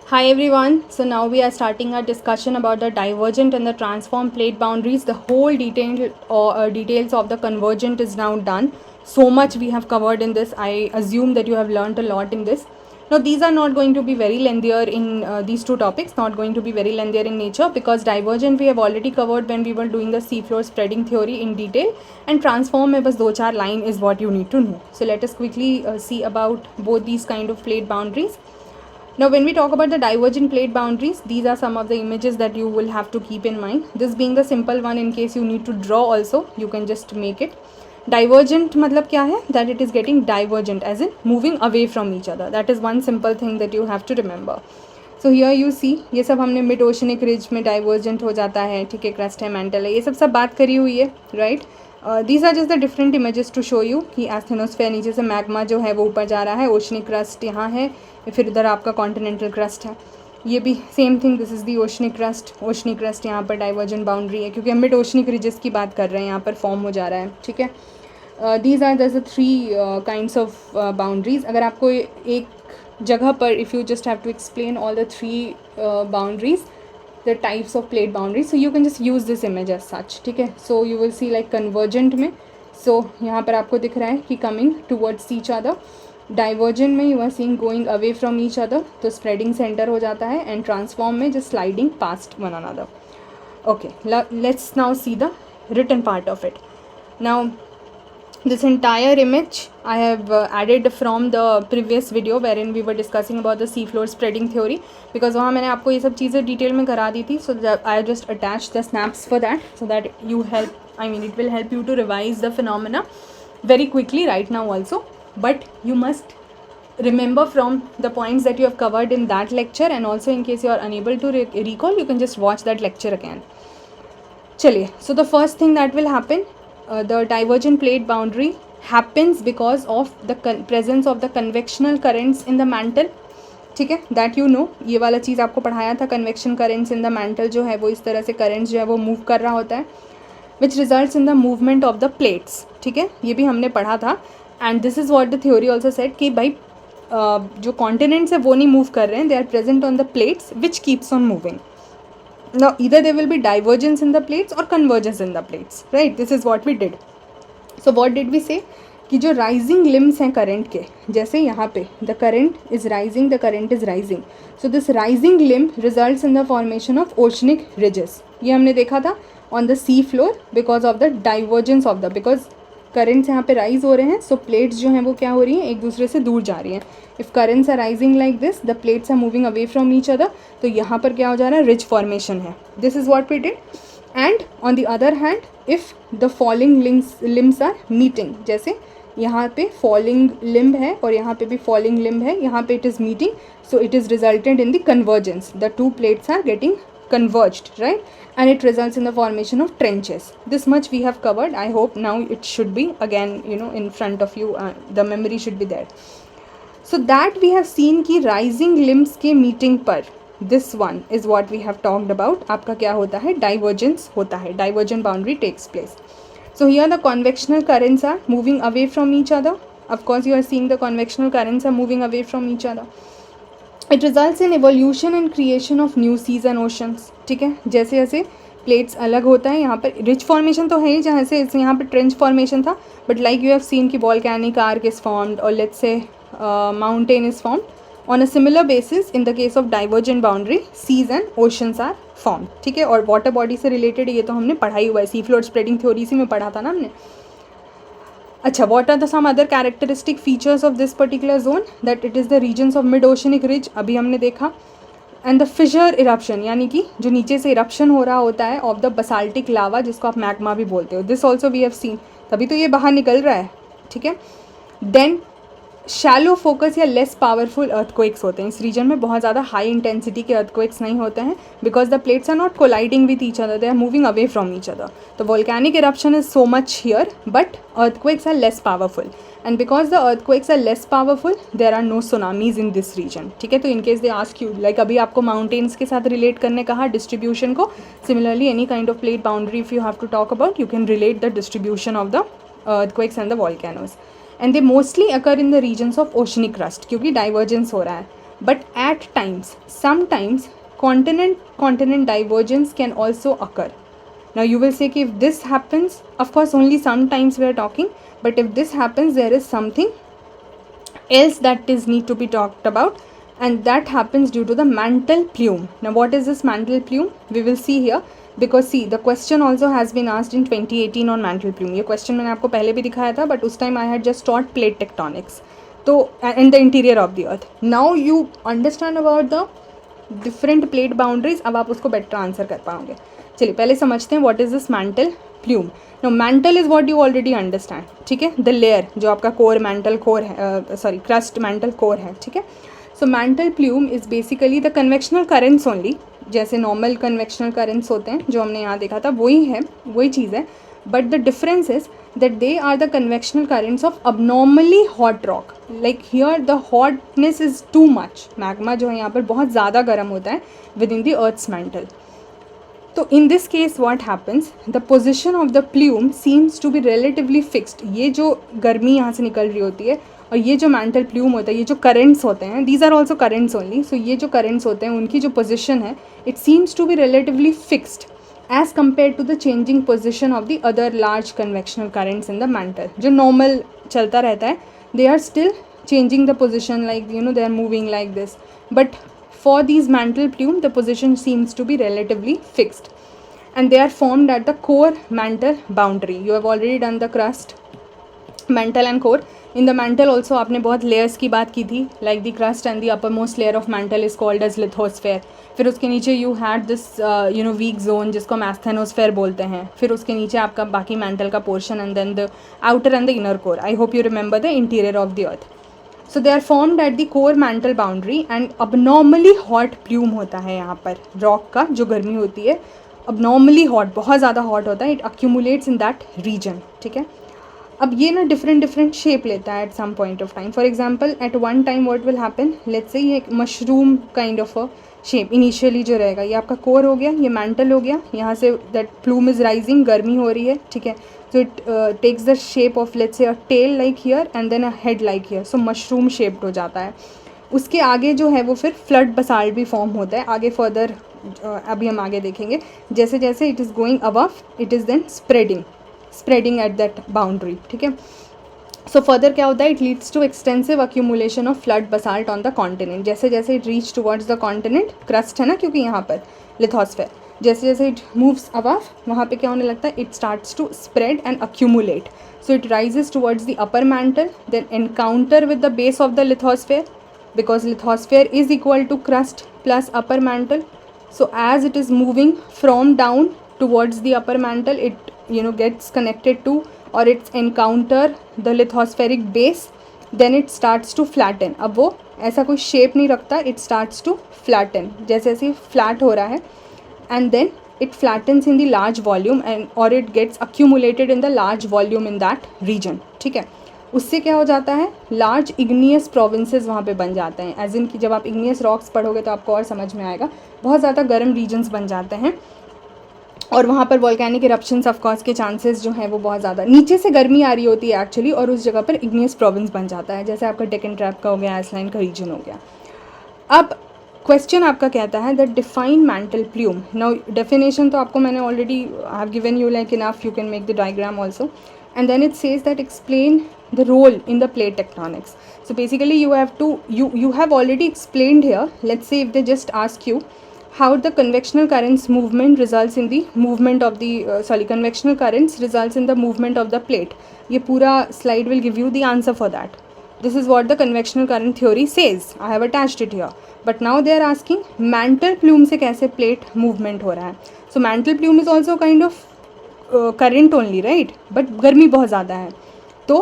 Hi everyone. So now we are starting our discussion about the divergent and the transform plate boundaries. The whole details of the convergent is now done. So much we have covered in this. I assume that you have learned a lot in this. Now these are not going to be very lengthier in these two topics. Not going to be very lengthier in nature because divergent we have already covered when we were doing the seafloor spreading theory in detail, and transform mein bas do char line is what you need to know. So let us quickly see about both these kind of plate boundaries. Now when we talk about the divergent plate boundaries, these are some of the images that you will have to keep in mind. This being the simple one, in case you need to draw also, you can just make it. Divergent मतलब क्या है? That it is getting divergent as in moving away from each other. That is one simple thing that you have to remember. So here you see, ये सब हमने mid oceanic ridge में divergent हो जाता है, ठीक है, क्रस्ट है, मैंटल है, ये सब बात करी हुई है, right. These are just the different images to show you कि एस्थेनोस्फेयर नीचे से मैग्मा जो है वो ऊपर जा रहा है, ओशनिक क्रस्ट यहाँ है, फिर इधर आपका कॉन्टिनेंटल क्रस्ट है. ये भी same thing, this is the oceanic crust यहाँ पर डाइवर्जेंट बाउंड्री है क्योंकि हम मिड ओशनिक रिजेस की बात कर रहे हैं, यहाँ पर फॉर्म हो जा रहा है, ठीक है. These are the three kinds of boundaries. अगर आपको एक जगह पर if you just have to explain all the three boundaries, the types of plate boundaries, so you can just use this image as such, ठीक है. so you will see like convergent में, so यहाँ पर आपको दिख रहा है कि coming towards each other. divergent में you are seeing going away from each other, तो spreading center हो जाता है, and transform में just sliding past one another. okay, let's now see the written part of it. Now this entire image I have added from the previous video wherein we were discussing about the sea floor spreading theory, because वहाँ मैंने आपको ये सब चीज़ें detail में करा दी थी. so I just attached the snaps for that so that it will help you to revise the phenomena very quickly right now also. but you must remember from the points that you have covered in that lecture, and also in case you are unable to recall, you can just watch that lecture again. चलिए, so the first thing that will happen, the divergent plate boundary happens because of the presence of the convectional currents in the mantle, ठीक है. That you know, ये वाला चीज़ आपको पढ़ाया था, convection currents in the mantle जो है वो इस तरह से करेंट्स जो है वो मूव कर रहा होता है, which results in the movement of the plates, ठीक है. ये भी हमने पढ़ा था. And this is what the theory also set कि भाई जो कॉन्टिनेंट्स है वो नहीं मूव कर रहे हैं, they are present on the plates which keeps on moving. Now either there will be divergence in the plates or convergence in the plates, right? This is what we did. So what did we say कि जो rising limbs हैं current के, जैसे यहाँ पे the current is rising, so this rising limb results in the formation of oceanic ridges. ये हमने देखा था on the sea floor because of the divergence of the, because currents यहाँ पे राइज हो रहे हैं, सो प्लेट्स जो हैं वो क्या हो रही हैं, एक दूसरे से दूर जा रही हैं. If currents are rising like this, the plates are moving away from each other, तो यहाँ पर क्या हो जा रहा है, रिज फॉर्मेशन है. This is what we did. And on the other hand, if the falling limbs are meeting, जैसे यहाँ पे फॉलिंग लिम्ब है और यहाँ पे भी फॉलिंग लिम्ब है, यहाँ पे it is meeting, so it is resulted in the convergence. The two plates are getting converged, right? And it results in the formation of trenches. This much we have covered. I hope now it should be again, in front of you, the memory should be there. So that we have seen कि rising limbs के meeting पर, this one is what we have talked about. आपका क्या होता है, divergence होता है, divergent boundary takes place. So here the convectional currents are moving away from each other. Of course you are seeing the convectional currents are moving away from each other. It results in evolution and creation of new seas and oceans, ठीक है. जैसे जैसे plates अलग होता है, यहाँ पर rich formation तो है ही, जहाँ से यहाँ पर ट्रेंच फॉर्मेशन था, but like you have seen कि वॉल्केनिक आर्क इज फॉर्म्ड और let's say mountain is formed. On a similar basis in the case of divergent boundary, seas and oceans are formed, ठीक है. और water body से related ये तो हमने पढ़ाई हुआ है, सी फ्लोर स्प्रेडिंग थ्योरी इसी में पढ़ा था ना हमने. अच्छा, what are the some other characteristic features of this particular zone? That it is the regions of mid oceanic ridge, अभी हमने देखा. एंड द फिशर इरप्शन, यानी कि जो नीचे से इरप्शन हो रहा होता है ऑफ द बसाल्टिक लावा, जिसको आप मैग्मा भी बोलते हो. This also we have seen, तभी तो ये बाहर निकल रहा है, ठीक है. देन शैलो फोकस या लेस पावरफुल अर्थक्वेक्स होते हैं इस रीजन में. बहुत ज़्यादा हाई इंटेंसिटी के अर्थक्वेक्स नहीं होते हैं because the plates are not colliding with each other, they are moving away from each other. तो volcanic eruption is so much here, but earthquakes are less powerful, and because the earthquakes are less powerful there are no tsunamis in this region, ठीक है. तो in case they ask you, like अभी आपको mountains के साथ relate करने कहा distribution को, similarly any kind of plate boundary if you have to talk about, you can relate the distribution of the earthquakes and the volcanoes. And they mostly occur in the regions of oceanic crust, क्योंकि divergence हो रहा है. but at times, sometimes continent divergence can also occur. Now you will say कि if this happens, of course only sometimes we are talking, but if this happens, there is something else that is need to be talked about, and that happens due to the mantle plume. Now what is this mantle plume? We will see here, because see the question also has been asked in 2018 on mantle plume. ये question मैंने आपको पहले भी दिखाया था, but उस time I had just taught plate tectonics, तो and the interior of the earth. Now you understand about the different plate boundaries. अब आप उसको better answer कर पाओगे. चलिए पहले समझते हैं what is this mantle plume. Now mantle is what you already understand, ठीक है, the layer जो आपका core mantle core है, sorry crust mantle core है, ठीक है. So mantle plume is basically the convectional currents only, जैसे normal convectional currents होते हैं जो हमने यहाँ देखा था, वही है, वही चीज़ है, but the difference is that they are the convectional currents of abnormally hot rock. Like here the hotness is too much, magma जो है यहाँ पर बहुत ज़्यादा गर्म होता है within the earth's mantle. तो in this case what happens, the position of the plume seems to be relatively fixed. ये जो गर्मी यहाँ से निकल रही होती है और ये जो mantle plume होता है, ये जो currents होते हैं, these are also currents only. So ये जो currents होते हैं उनकी जो position है, it seems to be relatively fixed as compared to the changing position of the other large convectional currents in the mantle. जो normal चलता रहता है, they are still changing the position, like you know they are moving like this. But for these mantle plume, the position seems to be relatively fixed, and they are formed at the core mantle boundary. You have already done the crust, mantle and core. In the mantle also आपने बहुत layers की बात की थी, like the crust and the uppermost layer of mantle is called as lithosphere. फिर उसके नीचे you had this weak zone जिसको हम asthenosphere बोलते हैं. फिर उसके नीचे आपका बाकी mantle का portion, and then the outer and the inner core. I hope you remember the interior of the earth. So they are formed at the core mantle boundary, and abnormally hot plume होता है यहाँ पर rock का, जो गर्मी होती है abnormally hot, बहुत ज़्यादा hot होता है, it accumulates in that region, ठीक है. अब ये ना different shape लेता है at some point of time. For example, at one time what will happen, let's say ये एक mushroom kind of a shape initially जो रहेगा, ये आपका core हो गया, ये mantle हो गया, यहाँ से that plume is rising, गर्मी हो रही है, ठीक है. So it takes the shape of let's say a tail like here and then a head like here. So mushroom shaped हो जाता है. उसके आगे जो है वो फिर फ्लड बसाल्ट भी फॉर्म होता है. आगे फर्दर अभी हम आगे देखेंगे, जैसे जैसे it is going above it is then spreading at that boundary, ठीक है. सो फर्दर क्या होता है, it leads to extensive accumulation of flood basalt on the continent. जैसे जैसे it reach towards the continent, crust है ना क्योंकि यहाँ पर लिथोस्फेयर, जैसे जैसे इट मूव्स अबव वहाँ पे क्या होने लगता है, it starts to spread and accumulate. So it rises towards the upper mantle, then encounter with the base of the lithosphere, because lithosphere is equal to crust plus upper mantle. So as it is moving from down towards the upper mantle, it gets connected to or it's encounter the lithospheric base, then it starts to flatten. अब वो ऐसा कोई shape नहीं रखता, it starts to flatten, जैसे जैसे flat हो रहा है, and then it flattens in the large volume and or it gets accumulated in the large volume in that region, ठीक है. उससे क्या हो जाता है, लार्ज इग्नियस प्रोविंसेस वहाँ पे बन जाते हैं. एज इन कि जब आप इग्नियस रॉक्स पढ़ोगे तो आपको और समझ में आएगा, बहुत ज़्यादा गर्म रीजन्स बन जाते हैं और वहाँ पर वॉल्केनिक इरप्शंस ऑफ कोर्स के चांसेस जो हैं वो बहुत ज़्यादा, नीचे से गर्मी आ रही होती है एक्चुअली और उस जगह पर इग्नियस प्रोविंस बन जाता है, जैसे आपका डेक्कन ट्रैप का हो गया, आइसलैंड का रीजन हो गया. अब क्वेश्चन आपका कहता है that define mantle plume. Now definition तो आपको मैंने already I have given you like enough, you can make the diagram also, and then it says that explain the role in the plate tectonics. So basically you have to you have already explained here. Let's say if they just ask you how the convectional currents movement results in the movement of the convectional currents results in the movement of the plate, ये पूरा slide will give you the answer for that. This is what the convectional current theory says. I have attached it here. But now they are asking mantle plume से कैसे plate movement हो रहा है. So mantle plume is also kind of current only, right, but गर्मी बहुत ज़्यादा है. तो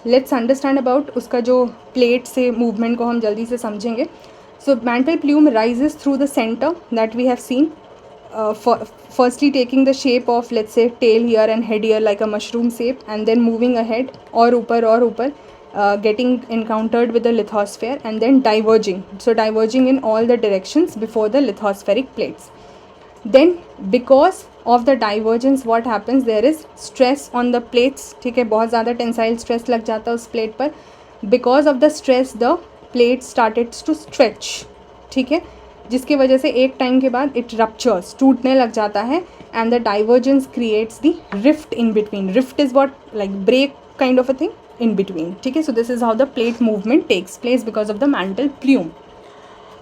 लेट्स अंडरस्टैंड अबाउट उसका जो प्लेट से मूवमेंट को हम जल्दी से समझेंगे. So mantle plume rises through the centre that we have seen, firstly taking the shape of let's say tail here and head here like a mushroom shape, and then moving ahead और ऊपर getting encountered with the lithosphere and then diverging. So diverging in all the directions before the lithospheric plates. Then because of the divergence what happens, there is stress on the plates, ठीक है, बहुत ज़्यादा tensile stress लग जाता है उस plate पर. Because of the stress the plate started to stretch, ठीक है, जिसकी वजह से एक टाइम के बाद इट रप्चर्स, टूटने लग जाता है, and the divergence creates the rift in between. Rift is what, like break kind of a thing in between, ठीक है. So this is how the plate movement takes place because of the mantle plume.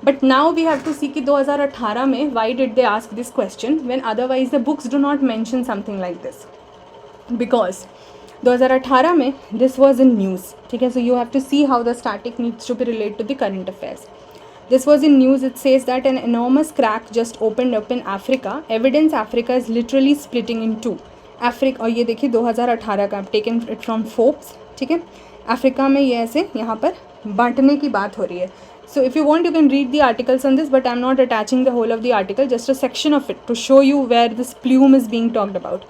But now we have to see कि 2018 में why did they ask this question when otherwise the books do not mention something like this. Because 2018 में this was in news, ठीक है. So you have to see how the static needs to be related to the current affairs. This was in news. It says that an enormous crack just opened up in Africa. Evidence Africa is literally splitting in two. Africa, और ये देखिए 2018 का, taken it from Forbes, ठीक है. Africa में ये ऐसे यहाँ पर बांटने की बात हो रही है. So if you want you can read the articles on this, but I am not attaching the whole of the article, just a section of it to show you where this plume is being talked about.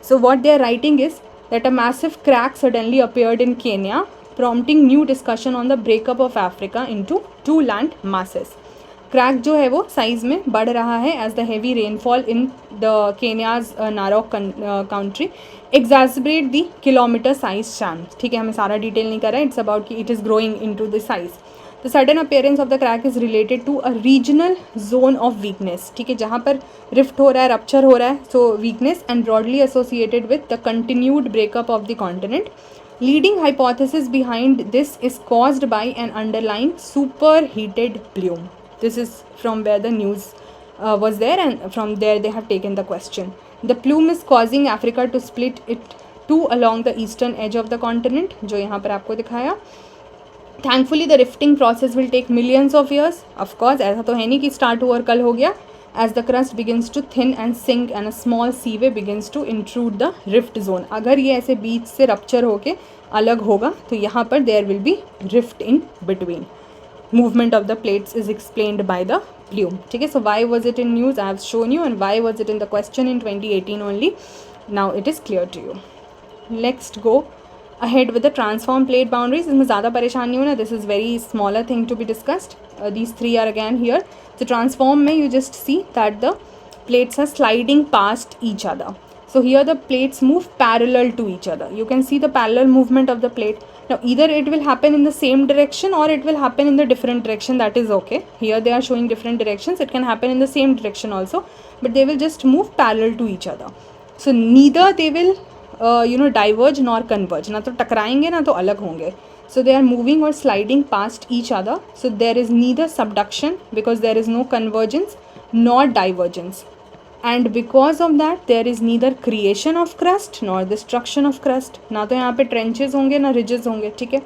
So what they are writing is that a massive crack suddenly appeared in Kenya, prompting new discussion on the breakup of Africa into two land masses. Crack जो है वो size में बढ़ रहा है as the heavy rainfall in the Kenya's Narok country exasperate the kilometre size chance, ठीक है. हमें सारा डिटेल नहीं कर रहा है, इट्स अबाउट कि it is growing into the size. The sudden appearance of the crack is related to a regional zone of weakness, ठीक है, जहाँ पर रिफ्ट हो रहा है, रप्चर हो रहा है, so weakness, and broadly associated with the continued breakup of the continent. Leading hypothesis behind this is caused by an underlying superheated plume. This is from where the news was there, and from there they have taken the question. The plume is causing Africa to split it two along the eastern edge of the continent, जो यहाँ पर आपको दिखाया. Thankfully the rifting process will take millions of years. Of course ऐसा तो है नहीं कि start हुआ और कल हो गया. As the crust begins to thin and sink and a small seaway begins to intrude the rift zone. अगर ये ऐसे बीच से रप्चर होके अलग होगा तो यहाँ पर there will be rift in between. Movement of the plates is explained by the plume, ठीक है. So why was it in news? I have shown you, and why was it in the question in 2018 only? Now it is clear to you. Next go ahead with the transform plate boundaries. इसमें ज़्यादा परेशान नहीं होना. This is very smaller thing to be discussed. These three are again here. So transform में you just see that the plates are sliding past each other. So here the plates move parallel to each other. You can see the parallel movement of the plate. Now either it will happen in the same direction or it will happen in the different direction. That is okay. Here they are showing different directions. It can happen in the same direction also, but they will just move parallel to each other. So neither they will diverge nor converge. ना तो टकराएंगे ना तो अलग होंगे. So they are moving or sliding past each other. So there is neither subduction because there is no convergence nor divergence. And because of that there is neither creation of crust nor destruction of crust. ना तो यहाँ पे trenches होंगे ना ridges होंगे, ठीक है.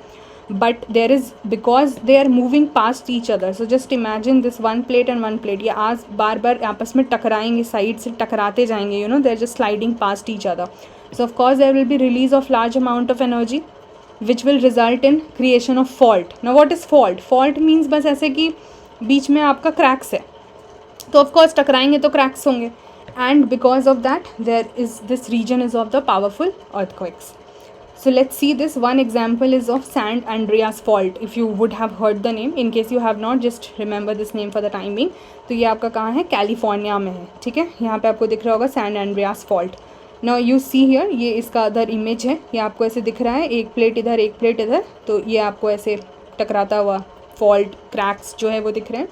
But there is, because they are moving past each other. So just imagine this one plate and one plate. ये आज बार बार आपस में टकराएंगे, साइड से टकराते जाएंगे. They are just sliding past each other. So of course there will be release of large amount of energy, which will result in creation of fault. Now what is fault? Fault means बस ऐसे कि बीच में आपका cracks है, तो of course टकराएंगे तो cracks होंगे. And because of that there is, this region is of the powerful earthquakes. So let's see this. One example is of San Andreas fault. If you would have heard the name, in case you have not, just remember this name for the time being. तो ये आपका कहाँ है? California में है, ठीक है. यहाँ पे आपको दिख रहा होगा San Andreas fault. Now you see here, ये इसका अदर इमेज है. ये आपको ऐसे दिख रहा है, एक प्लेट इधर एक प्लेट इधर, तो ये आपको ऐसे टकराता हुआ फॉल्ट क्रैक्स जो है वो दिख रहे हैं.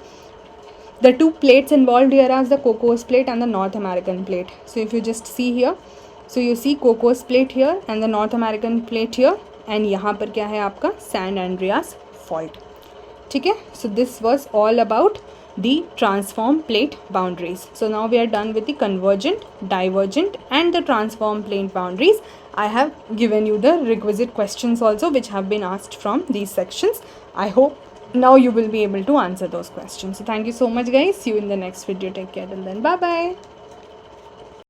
The two plates involved here are the Cocos plate and the North American plate. So if you just see here, so you see Cocos plate here and the North American plate here, and यहाँ पर क्या है आपका San Andreas fault, ठीक है. So this was all about the transform plate boundaries. So now we are done with the convergent, divergent and the transform plate boundaries. I have given you the requisite questions also which have been asked from these sections. I hope now you will be able to answer those questions. So thank you so much guys. See you in the next video. Take care till then. Bye bye.